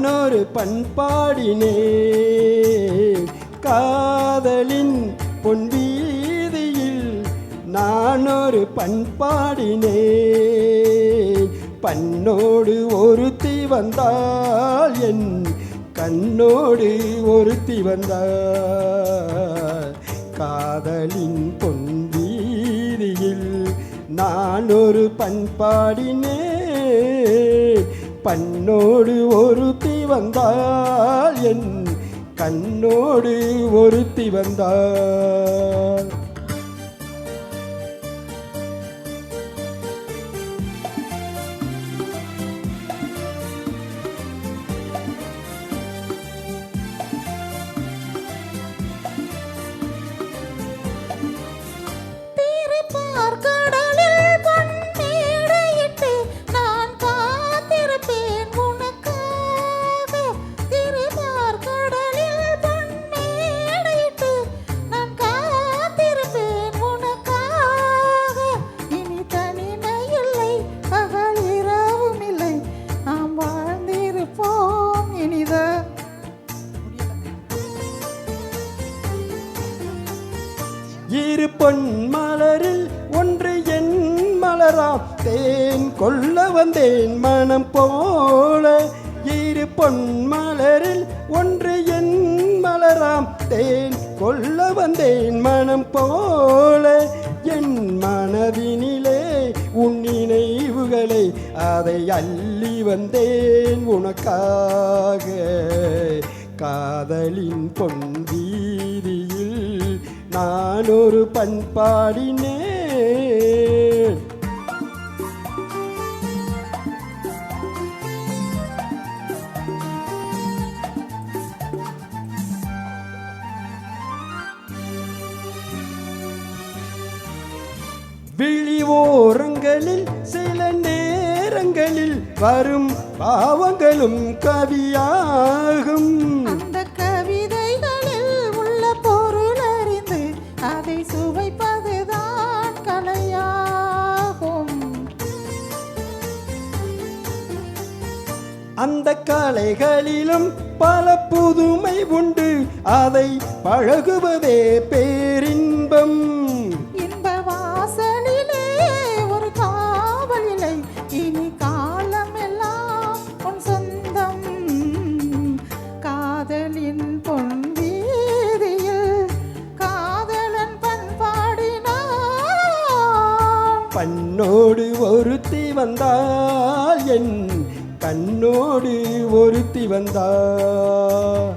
ஒரு பண்பாடினேன் காதலின் பொன் வீதியில் நான் ஒரு பண்பாடினேன் பண்ணோடு ஒருத்தி வந்தாள் என் கண்ணோடு ஒருத்தி வந்தாள் காதலின் பொன் வீதியில் நான் ஒரு பண்பாடினேன் பண்ணோடு ஒருத்தி வந்தாள் என் கண்ணோடு ஒருத்தி வந்தாள் இரு பொன் மலரில் ஒன்று என் மலராம் தேன் கொள்ள வந்தேன் மனம் போல இரு பொன் மலரில் ஒன்று என் மலராம் தேன் கொள்ள வந்தேன் மனம் போல என் மனதினிலே உன் நினைவுகளை அதை அள்ளி வந்தேன் உனக்காக காதலின் பொன் வீதியில் நான் ஒரு பண்பாடினேன் விழி ஓரங்களில் சில நேரங்களில் வரும் பாவங்களும் கவியாகும் அந்த கவிதைகளில் உள்ள பொருள் அறிந்து அதை சுவைப்பதுதான் கலையாகும் அந்த கலைகளிலும் பல புதுமை உண்டு அதை பழகுவதே பேரின்பம் இன்ப வாசலிலே ஒரு காவலிலை இனி காலமெல்லாம் உன் சொந்தம் காதலின் பொன் வீதியில் காதலன் பண்பாடினான் பண்ணோடு ஒருத்தி வந்தாள் என் கண்ணோடு ஒருத்தி வந்தாள்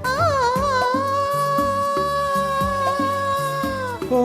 ஓ